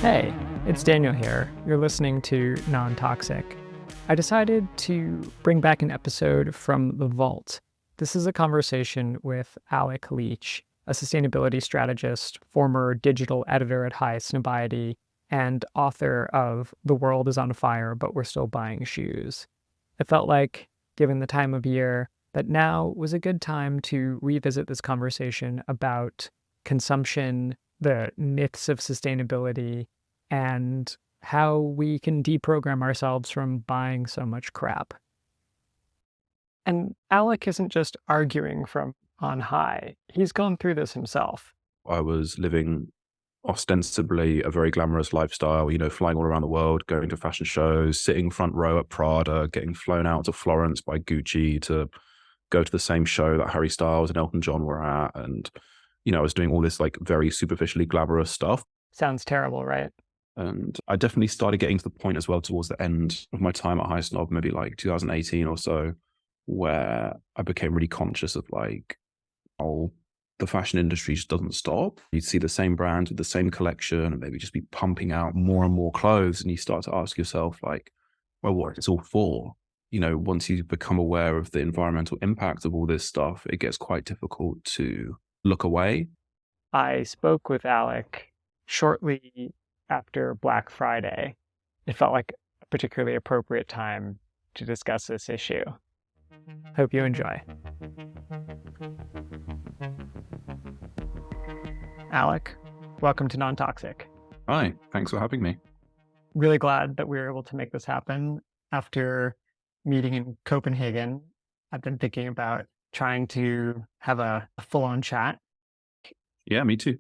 Hey, it's Daniel here. You're listening to Non-Toxic. I decided to bring back an episode from The Vault. This is a conversation with Alec Leach, a sustainability strategist, former digital editor at High Snobiety, and author of The World is on Fire, but We're Still Buying Shoes. It felt like, given the time of year, that now was a good time to revisit this conversation about consumption, the myths of sustainability, and how we can deprogram ourselves from buying so much crap. And Alec isn't just arguing from on high. He's gone through this himself. I was living ostensibly a very glamorous lifestyle, flying all around the world, going to fashion shows, sitting front row at Prada, getting flown out to Florence by Gucci to go to the same show that Harry Styles and Elton John were at. And, I was doing all this like very superficially glamorous stuff. Sounds terrible, right? And I definitely started getting to the point as well towards the end of my time at High Snob, maybe like 2018 or so, where I became really conscious of like, oh, the fashion industry just doesn't stop. You'd see the same brands with the same collection and maybe just be pumping out more and more clothes. And you start to ask yourself like, well, what it's all for? Once you become aware of the environmental impact of all this stuff, it gets quite difficult to look away. I spoke with Alec shortly after Black Friday. It felt like a particularly appropriate time to discuss this issue. Hope you enjoy. Alec, welcome to Non-Toxic. Hi, thanks for having me. Really glad that we were able to make this happen. After meeting in Copenhagen, I've been thinking about trying to have a full-on chat. Yeah, me too.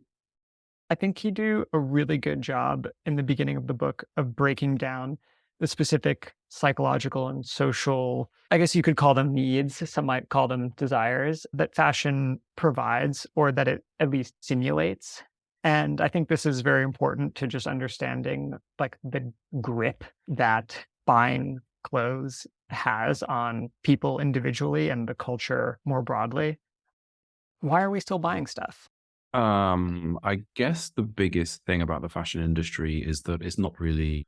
I think you do a really good job in the beginning of the book of breaking down the specific psychological and social, I guess you could call them needs, some might call them desires, that fashion provides, or that it at least simulates. And I think this is very important to just understanding like the grip that buying clothes has on people individually and the culture more broadly. Why are we still buying stuff? I guess the biggest thing about the fashion industry is that it's not really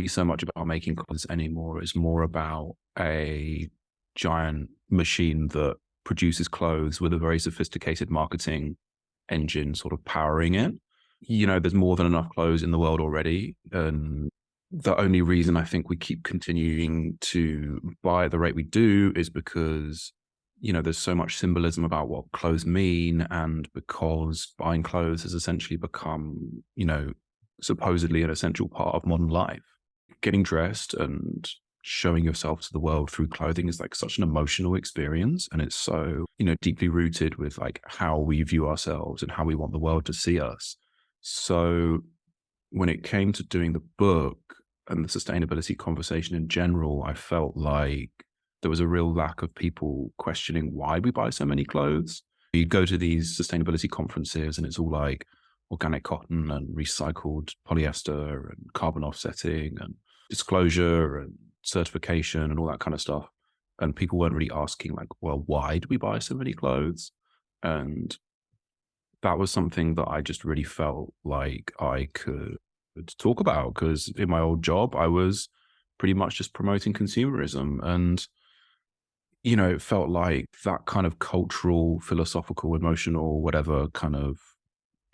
so much about making clothes anymore. It's more about a giant machine that produces clothes with a very sophisticated marketing engine sort of powering it. There's more than enough clothes in the world already. And the only reason I think we keep continuing to buy at the rate we do is because there's so much symbolism about what clothes mean, and because buying clothes has essentially become, supposedly an essential part of modern life. Getting dressed and showing yourself to the world through clothing is like such an emotional experience. And it's so, deeply rooted with like how we view ourselves and how we want the world to see us. So when it came to doing the book and the sustainability conversation in general, I felt like there was a real lack of people questioning why we buy so many clothes. You go to these sustainability conferences and it's all like organic cotton and recycled polyester and carbon offsetting and disclosure and certification and all that kind of stuff. And people weren't really asking like, well, why do we buy so many clothes? And that was something that I just really felt like I could talk about, because in my old job, I was pretty much just promoting consumerism. And it felt like that kind of cultural, philosophical, emotional, whatever kind of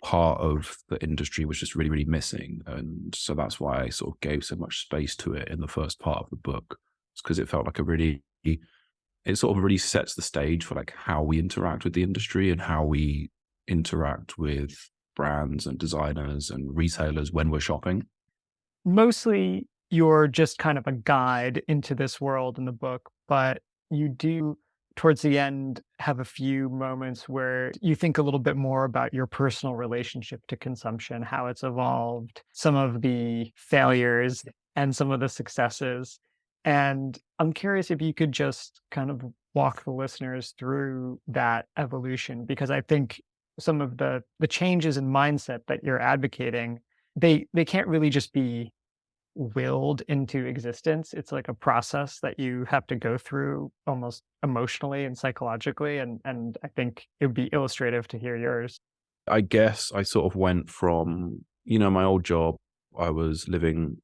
part of the industry was just really, really missing. And so that's why I sort of gave so much space to it in the first part of the book. It's because it felt like it sort of really sets the stage for like how we interact with the industry and how we interact with brands and designers and retailers when we're shopping. Mostly you're just kind of a guide into this world in the book, but you do, towards the end, have a few moments where you think a little bit more about your personal relationship to consumption, how it's evolved, some of the failures and some of the successes. And I'm curious if you could just kind of walk the listeners through that evolution, because I think some of the changes in mindset that you're advocating, they can't really just be willed into existence. It's like a process that you have to go through almost emotionally and psychologically. And I think it would be illustrative to hear yours. I guess I sort of went from, my old job, I was living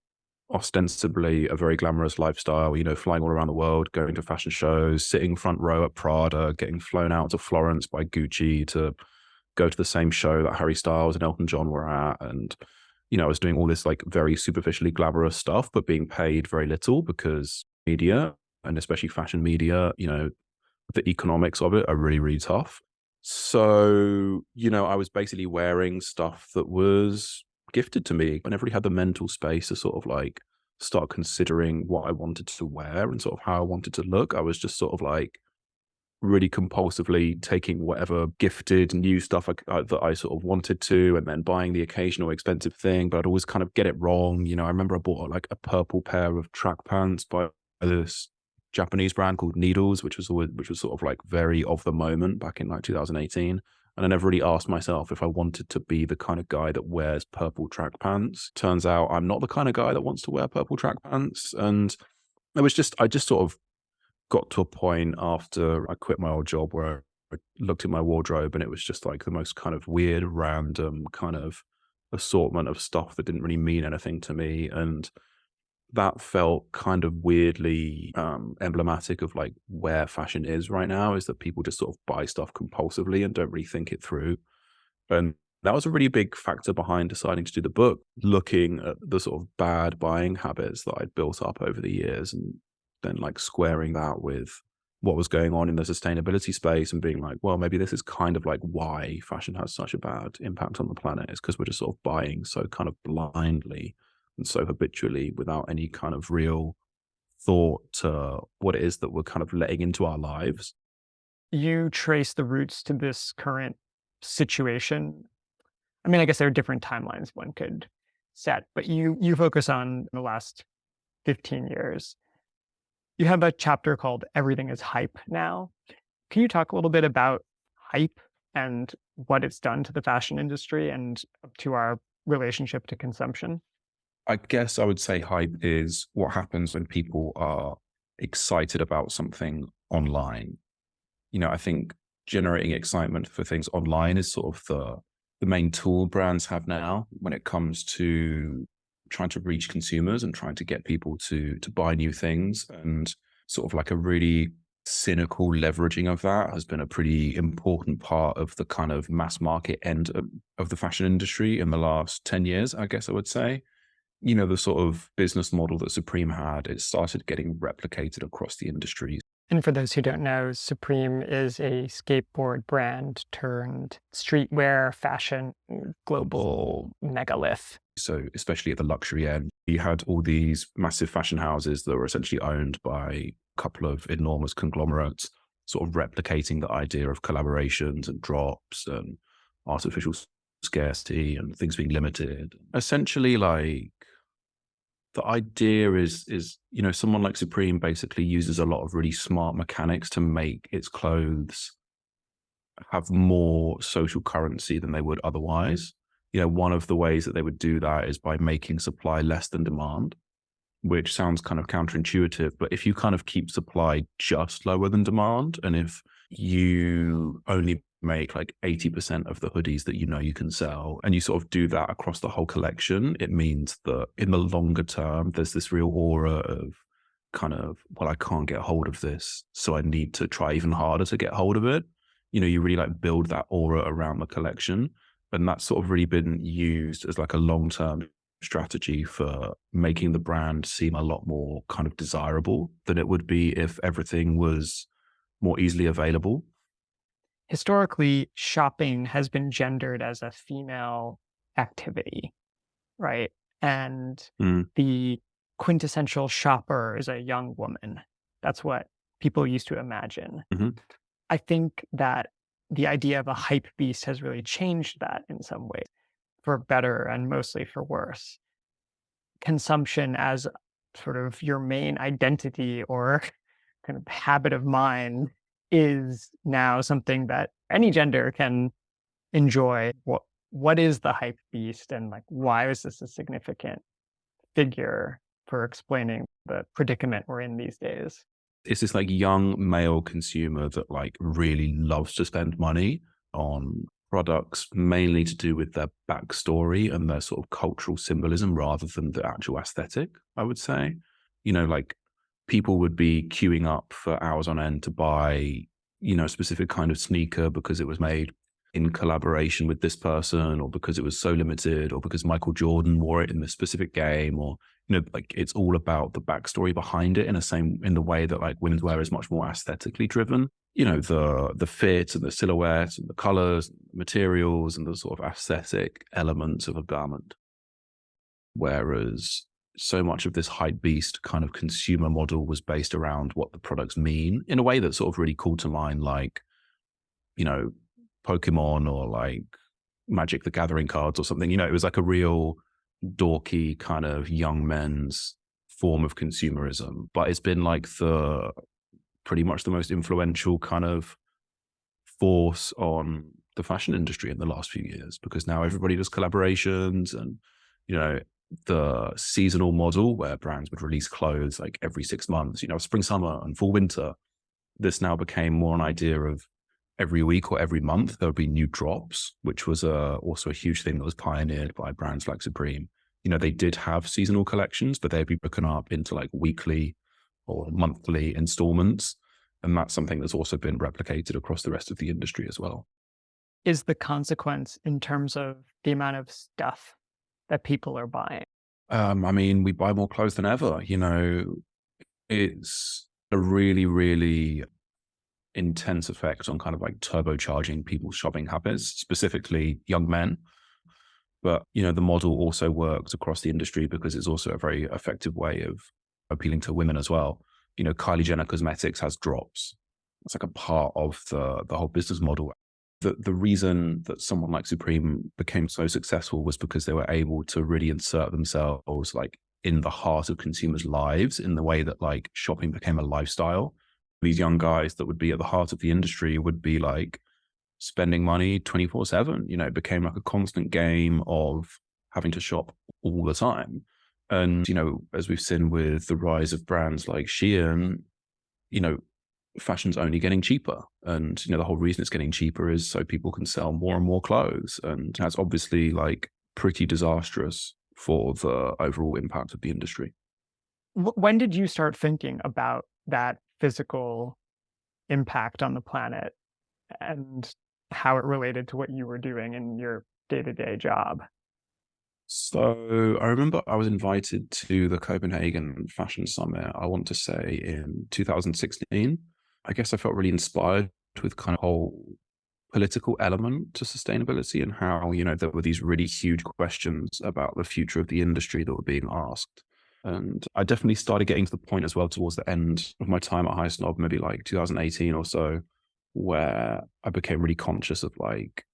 ostensibly a very glamorous lifestyle, flying all around the world, going to fashion shows, sitting front row at Prada, getting flown out to Florence by Gucci to go to the same show that Harry Styles and Elton John were at. And, I was doing all this like very superficially glamorous stuff, but being paid very little because media, and especially fashion media, the economics of it are really, really tough. So, I was basically wearing stuff that was gifted to me. I never really had the mental space to sort of like start considering what I wanted to wear and sort of how I wanted to look. I was just sort of like really compulsively taking whatever gifted new stuff that I sort of wanted to, and then buying the occasional expensive thing, but I'd always kind of get it wrong. I remember I bought like a purple pair of track pants by this Japanese brand called Needles, which was sort of like very of the moment back in like 2018. And I never really asked myself if I wanted to be the kind of guy that wears purple track pants. Turns out I'm not the kind of guy that wants to wear purple track pants. And I just sort of got to a point after I quit my old job where I looked at my wardrobe and it was just like the most kind of weird, random kind of assortment of stuff that didn't really mean anything to me. And that felt kind of weirdly emblematic of like where fashion is right now, is that people just sort of buy stuff compulsively and don't really think it through. And that was a really big factor behind deciding to do the book, looking at the sort of bad buying habits that I'd built up over the years and then like squaring that with what was going on in the sustainability space and being like, well, maybe this is kind of like why fashion has such a bad impact on the planet, is because we're just sort of buying so kind of blindly and so habitually without any kind of real thought to what it is that we're kind of letting into our lives. You trace the roots to this current situation. I mean, I guess there are different timelines one could set, but you focus on the last 15 years. You have a chapter called Everything is Hype Now. Can you talk a little bit about hype and what it's done to the fashion industry and to our relationship to consumption? I guess I would say hype is what happens when people are excited about something online. I think generating excitement for things online is sort of the main tool brands have now when it comes to trying to reach consumers and trying to get people to buy new things. And sort of like a really cynical leveraging of that has been a pretty important part of the kind of mass market end of the fashion industry in the last 10 years, I guess I would say. The sort of business model that Supreme had, it started getting replicated across the industry. And for those who don't know, Supreme is a skateboard brand turned streetwear fashion global megalith. So especially at the luxury end, you had all these massive fashion houses that were essentially owned by a couple of enormous conglomerates, sort of replicating the idea of collaborations and drops and artificial scarcity and things being limited. Essentially, like, the idea is, someone like Supreme basically uses a lot of really smart mechanics to make its clothes have more social currency than they would otherwise. One of the ways that they would do that is by making supply less than demand, which sounds kind of counterintuitive. But if you kind of keep supply just lower than demand, and if you only make like 80% of the hoodies that you can sell, and you sort of do that across the whole collection, it means that in the longer term, there's this real aura of kind of, well, I can't get hold of this, so I need to try even harder to get hold of it. You really like build that aura around the collection. And that's sort of really been used as like a long-term strategy for making the brand seem a lot more kind of desirable than it would be if everything was more easily available. Historically, shopping has been gendered as a female activity, right? And the quintessential shopper is a young woman. That's what people used to imagine. Mm-hmm. I think that the idea of a hype beast has really changed that in some ways, for better and mostly for worse. Consumption as sort of your main identity or kind of habit of mind is now something that any gender can enjoy. What is the hype beast, and like why is this a significant figure for explaining the predicament we're in these days? It's this like young male consumer that like really loves to spend money on products mainly to do with their backstory and their sort of cultural symbolism rather than the actual aesthetic, I would say. Like people would be queuing up for hours on end to buy, a specific kind of sneaker because it was made in collaboration with this person, or because it was so limited, or because Michael Jordan wore it in this specific game, or like it's all about the backstory behind it in the way that like women's wear is much more aesthetically driven. The fit and the silhouette and the colors, materials, and the sort of aesthetic elements of a garment. Whereas so much of this hype beast kind of consumer model was based around what the products mean in a way that sort of really called to mind, like, Pokemon or like Magic the Gathering cards or something. It was like a real dorky kind of young men's form of consumerism, but it's been like pretty much the most influential kind of force on the fashion industry in the last few years, because now everybody does collaborations and, the seasonal model where brands would release clothes like every 6 months, spring, summer and fall, winter. This now became more an idea of every week or every month there would be new drops, which was also a huge thing that was pioneered by brands like Supreme. They did have seasonal collections, but they'd be broken up into like weekly or monthly installments. And that's something that's also been replicated across the rest of the industry as well. Is the consequence in terms of the amount of stuff that people are buying? We buy more clothes than ever. It's a really, really intense effect on kind of like turbocharging people's shopping habits, specifically young men. But, the model also works across the industry because it's also a very effective way of appealing to women as well. Kylie Jenner Cosmetics has drops. It's like a part of the whole business model. The reason that someone like Supreme became so successful was because they were able to really insert themselves like in the heart of consumers' lives in the way that like shopping became a lifestyle. These young guys that would be at the heart of the industry would be like spending money 24/7. It became like a constant game of having to shop all the time. And, as we've seen with the rise of brands like Shein, fashion's only getting cheaper. And, the whole reason it's getting cheaper is so people can sell more and more clothes. And that's obviously like pretty disastrous for the overall impact of the industry. When did you start thinking about that physical impact on the planet and how it related to what you were doing in your day-to-day job? So I remember I was invited to the Copenhagen Fashion Summit, I want to say in 2016. I guess I felt really inspired with kind of whole political element to sustainability and how, there were these really huge questions about the future of the industry that were being asked. And I definitely started getting to the point as well towards the end of my time at High Snob, maybe like 2018 or so, where I became really conscious of like,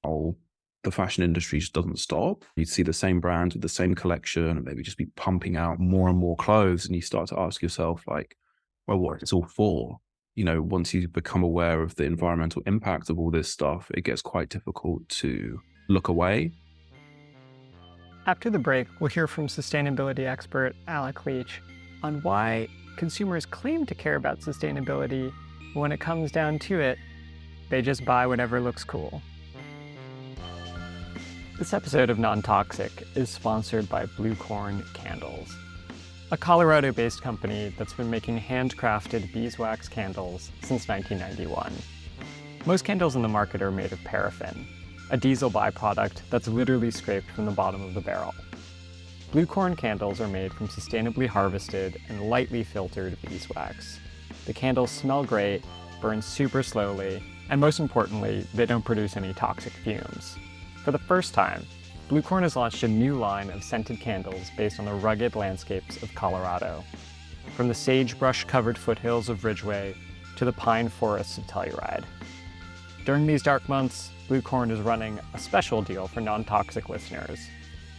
oh, the fashion industry just doesn't stop. You'd see the same brands with the same collection and maybe just be pumping out more and more clothes. And you start to ask yourself like, well, what it's all for? Once you become aware of the environmental impact of all this stuff, it gets quite difficult to look away. After the break, we'll hear from sustainability expert Alec Leach on why consumers claim to care about sustainability, but when it comes down to it, they just buy whatever looks cool. This episode of Non-Toxic is sponsored by Blue Corn Candles, a Colorado-based company that's been making handcrafted beeswax candles since 1991. Most candles in the market are made of paraffin, a diesel byproduct that's literally scraped from the bottom of the barrel. Blue Corn candles are made from sustainably harvested and lightly filtered beeswax. The candles smell great, burn super slowly, and most importantly, they don't produce any toxic fumes. For the first time, Blue Corn has launched a new line of scented candles based on the rugged landscapes of Colorado. From the sagebrush-covered foothills of Ridgway to the pine forests of Telluride. During these dark months, Blue Corn is running a special deal for non-toxic listeners.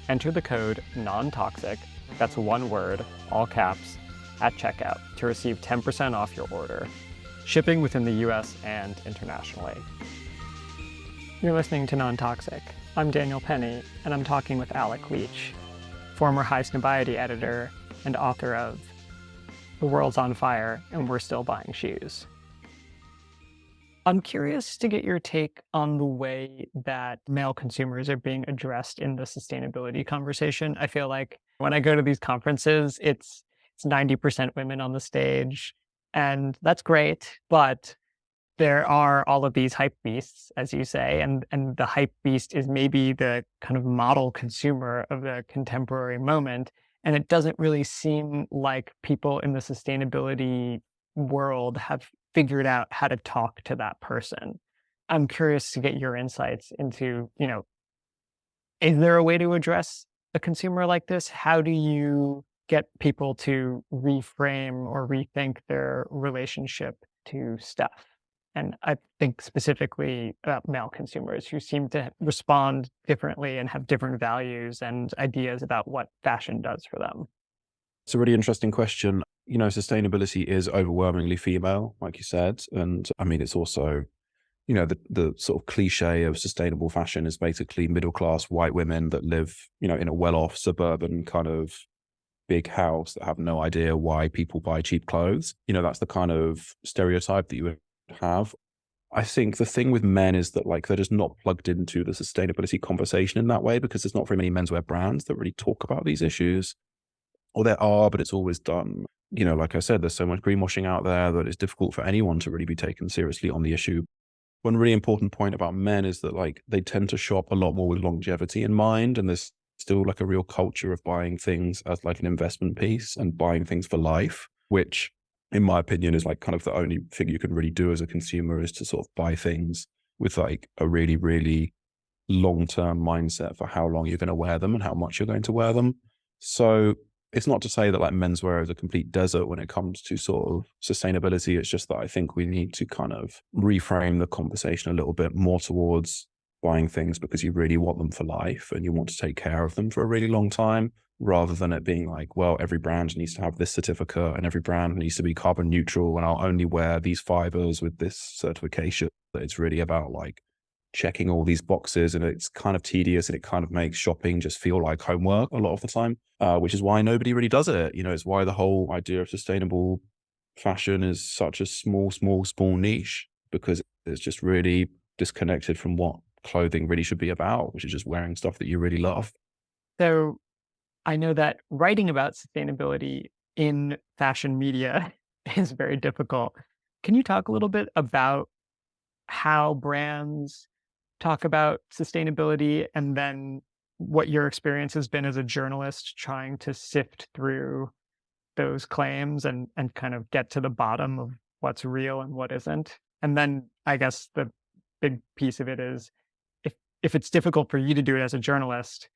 Enter the code NONTOXIC, that's one word, all caps, at checkout to receive 10% off your order, shipping within the US and internationally. You're listening to Non-Toxic. I'm Daniel Penny, and I'm talking with Alec Leach, former High Snobiety editor and author of The World's on Fire and We're Still Buying Shoes. I'm curious to get your take on the way that male consumers are being addressed in the sustainability conversation. I feel like when I go to these conferences, it's 90% women on the stage, and that's great, but there are all of these hype beasts, as you say, and the hype beast is maybe the kind of model consumer of the contemporary moment. And it doesn't really seem like people in the sustainability world have figured out how to talk to that person. I'm curious to get your insights into, is there a way to address a consumer like this? How do you get people to reframe or rethink their relationship to stuff? And I think specifically about male consumers who seem to respond differently and have different values and ideas about what fashion does for them. It's a really interesting question. Sustainability is overwhelmingly female, like you said. And I mean, it's also, the sort of cliche of sustainable fashion is basically middle class white women that live, in a well off suburban kind of big house that have no idea why people buy cheap clothes. That's the kind of stereotype that you would have. I think the thing with men is that like they're just not plugged into the sustainability conversation in that way because there's not very many menswear brands that really talk about these issues. Or there are, but it's always done. Like I said, there's so much greenwashing out there that it's difficult for anyone to really be taken seriously on the issue. One really important point about men is that like they tend to shop a lot more with longevity in mind. And there's still like a real culture of buying things as like an investment piece and buying things for life, which in my opinion is like kind of the only thing you can really do as a consumer is to sort of buy things with like a really, really long-term mindset for how long you're going to wear them and how much you're going to wear them. So it's not to say that like menswear is a complete desert when it comes to sort of sustainability. It's just that I think we need to kind of reframe the conversation a little bit more towards buying things because you really want them for life and you want to take care of them for a really long time, rather than it being like, well, every brand needs to have this certificate and every brand needs to be carbon neutral and I'll only wear these fibers with this certification. It's really about like checking all these boxes, and it's kind of tedious and it kind of makes shopping just feel like homework a lot of the time, which is why nobody really does it. It's why the whole idea of sustainable fashion is such a small niche, because it's just really disconnected from what clothing really should be about, which is just wearing stuff that you really love. So I know that writing about sustainability in fashion media is very difficult. Can you talk a little bit about how brands talk about sustainability and then what your experience has been as a journalist trying to sift through those claims and kind of get to the bottom of what's real and what isn't? And then I guess the big piece of it is if it's difficult for you to do it as a journalist,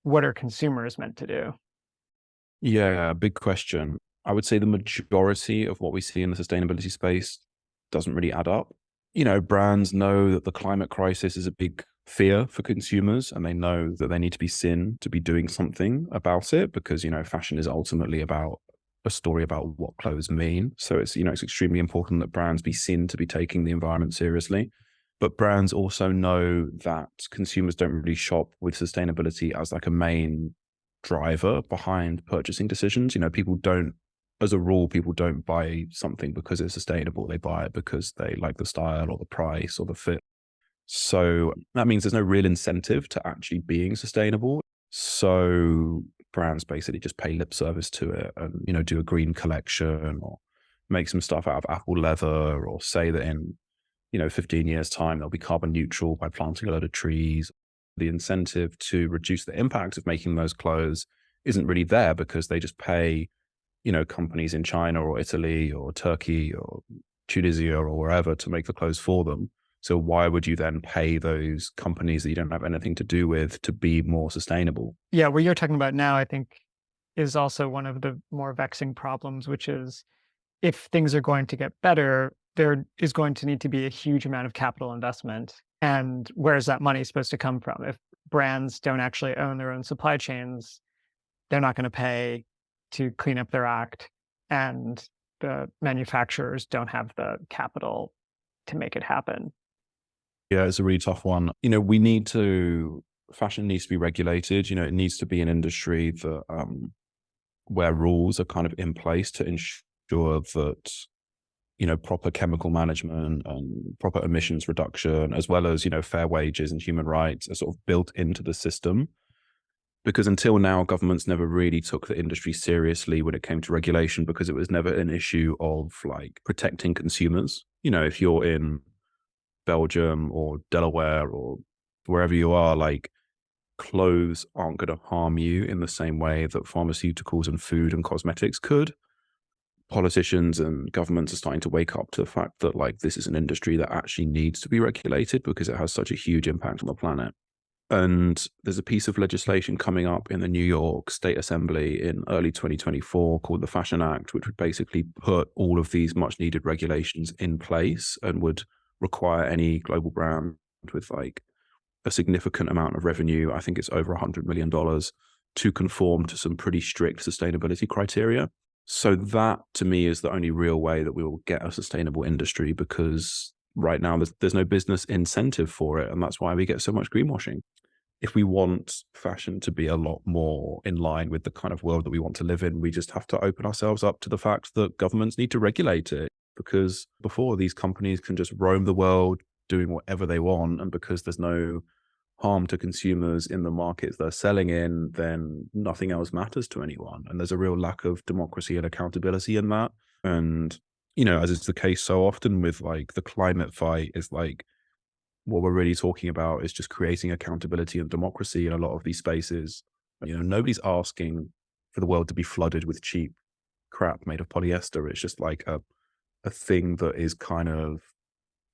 what are consumers meant to do? Yeah, big question. I would say the majority of what we see in the sustainability space doesn't really add up. Brands know that the climate crisis is a big fear for consumers, and they know that they need to be seen to be doing something about it because, fashion is ultimately about a story about what clothes mean. So it's extremely important that brands be seen to be taking the environment seriously. But brands also know that consumers don't really shop with sustainability as like a main driver behind purchasing decisions. People don't, as a rule, people don't buy something because it's sustainable. They buy it because they like the style or the price or the fit. So that means there's no real incentive to actually being sustainable. So brands basically just pay lip service to it and, do a green collection or make some stuff out of apple leather or say that in 15 years time, they'll be carbon neutral by planting a load of trees. The incentive to reduce the impact of making those clothes isn't really there because they just pay, companies in China or Italy or Turkey or Tunisia or wherever to make the clothes for them. So why would you then pay those companies that you don't have anything to do with to be more sustainable? Yeah, what you're talking about now, I think, is also one of the more vexing problems, which is if things are going to get better, there is going to need to be a huge amount of capital investment. And where's that money supposed to come from? If brands don't actually own their own supply chains, they're not going to pay to clean up their act. And the manufacturers don't have the capital to make it happen. Yeah, it's a really tough one. Fashion needs to be regulated. It needs to be an industry that where rules are kind of in place to ensure that proper chemical management and proper emissions reduction, as well as, fair wages and human rights are sort of built into the system. Because until now, governments never really took the industry seriously when it came to regulation, because it was never an issue of like protecting consumers. If you're in Belgium or Delaware or wherever you are, like clothes aren't going to harm you in the same way that pharmaceuticals and food and cosmetics could. Politicians and governments are starting to wake up to the fact that like this is an industry that actually needs to be regulated because it has such a huge impact on the planet. And there's a piece of legislation coming up in the New York State Assembly in early 2024 called the Fashion Act, which would basically put all of these much needed regulations in place and would require any global brand with like a significant amount of revenue, I think it's over $100 million, to conform to some pretty strict sustainability criteria. So that to me is the only real way that we will get a sustainable industry, because right now there's no business incentive for it. And that's why we get so much greenwashing. If we want fashion to be a lot more in line with the kind of world that we want to live in, we just have to open ourselves up to the fact that governments need to regulate it. Because before, these companies can just roam the world doing whatever they want, and because there's no harm to consumers in the markets they're selling in, then nothing else matters to anyone. And there's a real lack of democracy and accountability in that. And, as is the case so often with like the climate fight, is like what we're really talking about is just creating accountability and democracy in a lot of these spaces. Nobody's asking for the world to be flooded with cheap crap made of polyester. It's just like a thing that is kind of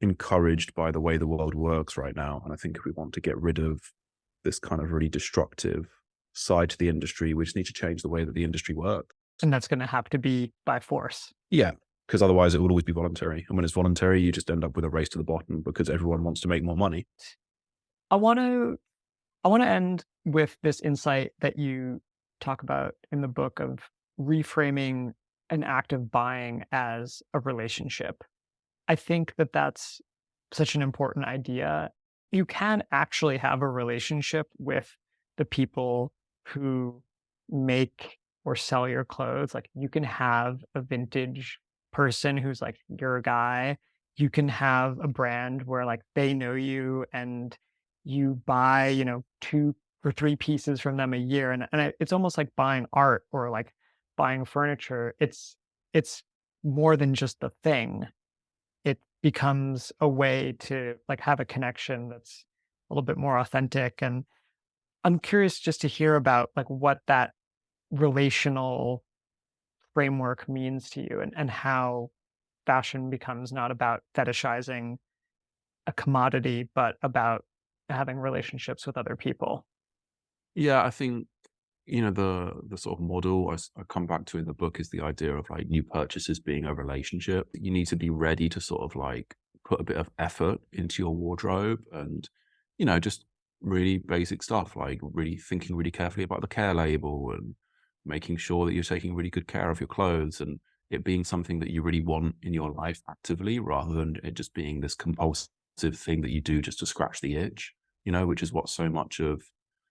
encouraged by the way the world works right now. And I think if we want to get rid of this kind of really destructive side to the industry, we just need to change the way that the industry works. And that's going to have to be by force. Yeah, because otherwise it will always be voluntary. And when it's voluntary, you just end up with a race to the bottom because everyone wants to make more money. I want to end with this insight that you talk about in the book of reframing an act of buying as a relationship. I think that that's such an important idea. You can actually have a relationship with the people who make or sell your clothes. Like you can have a vintage person who's like your guy. You can have a brand where like they know you and you buy, 2 or 3 pieces from them a year. And it's almost like buying art or like buying furniture. It's more than just the thing. It becomes a way to like have a connection that's a little bit more authentic. And I'm curious just to hear about like what that relational framework means to you, and how fashion becomes not about fetishizing a commodity, but about having relationships with other people. Yeah, I think, the sort of model I come back to in the book is the idea of like new purchases being a relationship. You need to be ready to sort of like put a bit of effort into your wardrobe and, just really basic stuff, like really thinking really carefully about the care label and making sure that you're taking really good care of your clothes and it being something that you really want in your life actively, rather than it just being this compulsive thing that you do just to scratch the itch, which is what so much of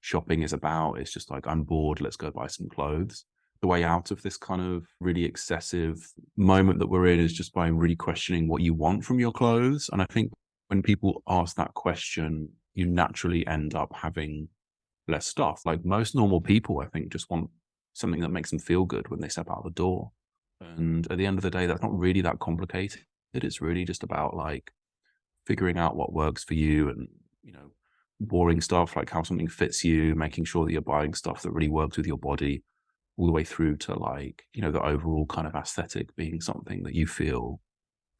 shopping is about. It's just like, I'm bored, let's go buy some clothes. The way out of this kind of really excessive moment that we're in is just by really questioning what you want from your clothes. And I think when people ask that question, you naturally end up having less stuff. Like most normal people, I think, just want something that makes them feel good when they step out the door. And at the end of the day, that's not really that complicated. It's really just about like figuring out what works for you and, boring stuff like how something fits you, making sure that you're buying stuff that really works with your body, all the way through to like, the overall kind of aesthetic being something that you feel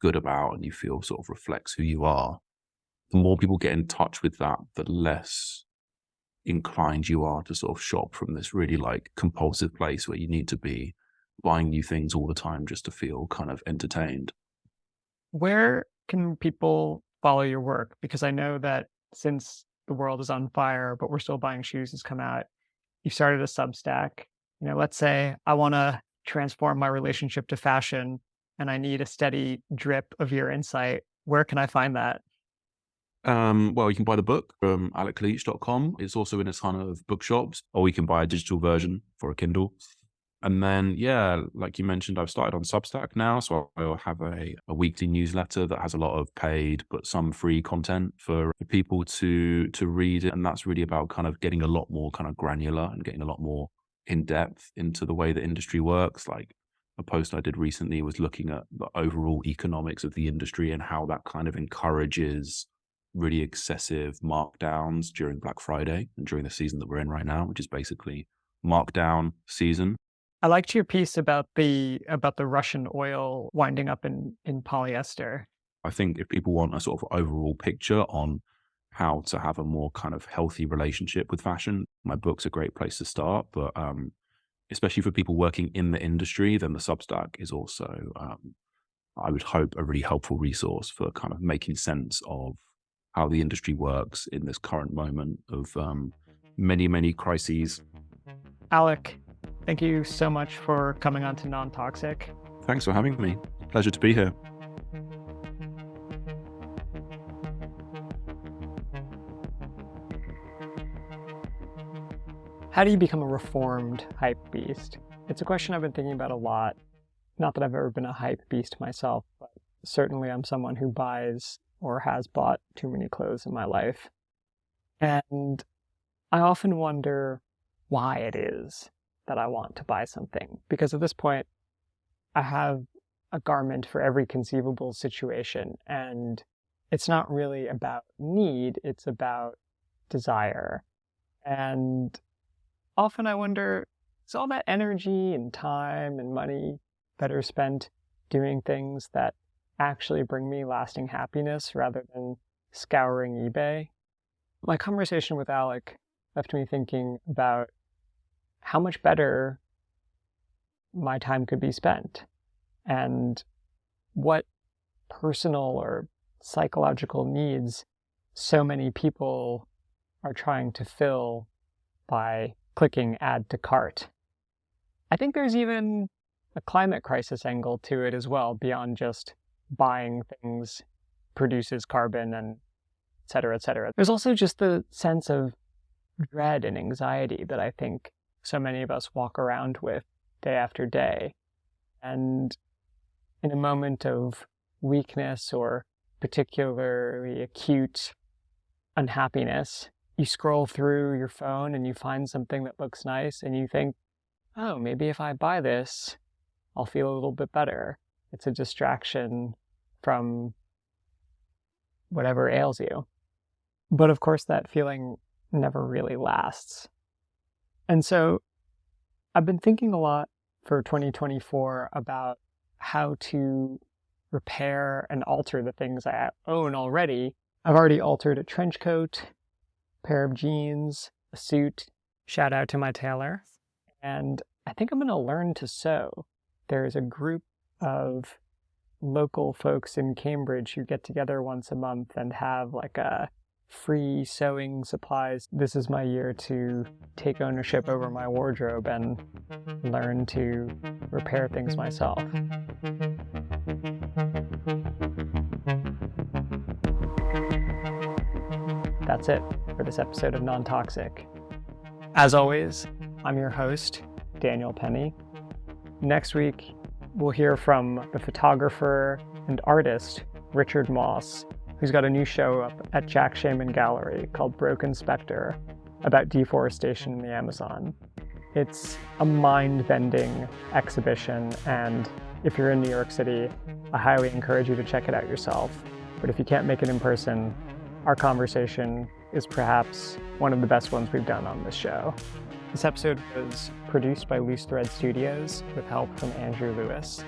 good about and you feel sort of reflects who you are. The more people get in touch with that, the less inclined you are to sort of shop from this really like compulsive place where you need to be buying new things all the time just to feel kind of entertained. Where can people follow your work? Because I know that since the world is on fire, but we're still buying shoes has come out, you started a Substack. Let's say I want to transform my relationship to fashion and I need a steady drip of your insight. Where can I find that? Well, you can buy the book from alecleach.com. It's also in a ton of bookshops, or you can buy a digital version for a Kindle. And then, yeah, like you mentioned, I've started on Substack now. So I'll have a weekly newsletter that has a lot of paid, but some free content for people to read. And that's really about kind of getting a lot more kind of granular and getting a lot more in depth into the way the industry works. Like a post I did recently was looking at the overall economics of the industry and how that kind of encourages really excessive markdowns during Black Friday and during the season that we're in right now, which is basically markdown season. I liked your piece about the Russian oil winding up in polyester. I think if people want a sort of overall picture on how to have a more kind of healthy relationship with fashion, my book's a great place to start. But especially for people working in the industry, then the Substack is also, I would hope, a really helpful resource for kind of making sense of how the industry works in this current moment of many, many crises. Alec, thank you so much for coming on to Non-Toxic. Thanks for having me. Pleasure to be here. How do you become a reformed hype beast? It's a question I've been thinking about a lot. Not that I've ever been a hype beast myself, but certainly I'm someone who buys or has bought too many clothes in my life. And I often wonder why it is that I want to buy something. Because at this point, I have a garment for every conceivable situation. And it's not really about need, it's about desire. And often I wonder, is all that energy and time and money better spent doing things that actually bring me lasting happiness rather than scouring eBay? My conversation with Alec left me thinking about how much better my time could be spent and what personal or psychological needs so many people are trying to fill by clicking add to cart. I think there's even a climate crisis angle to it as well, beyond just buying things produces carbon and et cetera, et cetera. There's also just the sense of dread and anxiety that I think so many of us walk around with day after day. And in a moment of weakness or particularly acute unhappiness, you scroll through your phone and you find something that looks nice and you think, oh, maybe if I buy this, I'll feel a little bit better. It's a distraction from whatever ails you. But of course, that feeling never really lasts. And so I've been thinking a lot for 2024 about how to repair and alter the things I own already. I've already altered a trench coat, pair of jeans, a suit. Shout out to my tailor. And I think I'm going to learn to sew. There's a group of local folks in Cambridge who get together once a month and have like a free sewing supplies. This is my year to take ownership over my wardrobe and learn to repair things myself. That's it for this episode of Non-Toxic. As always, I'm your host, Daniel Penny. Next week, we'll hear from the photographer and artist, Richard Moss, who's got a new show up at Jack Shaman Gallery called Broken Spectre about deforestation in the Amazon. It's a mind-bending exhibition, and if you're in New York City, I highly encourage you to check it out yourself. But if you can't make it in person, our conversation is perhaps one of the best ones we've done on this show. This episode was produced by Loose Thread Studios with help from Andrew Lewis.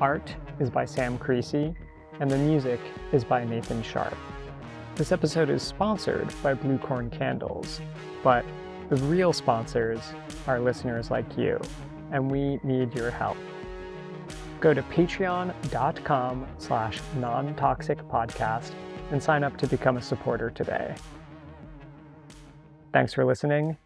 Art is by Sam Creasy, and the music is by Nathan Sharp. This episode is sponsored by Blue Corn Candles, but the real sponsors are listeners like you, and we need your help. Go to patreon.com/nontoxicpodcast and sign up to become a supporter today. Thanks for listening,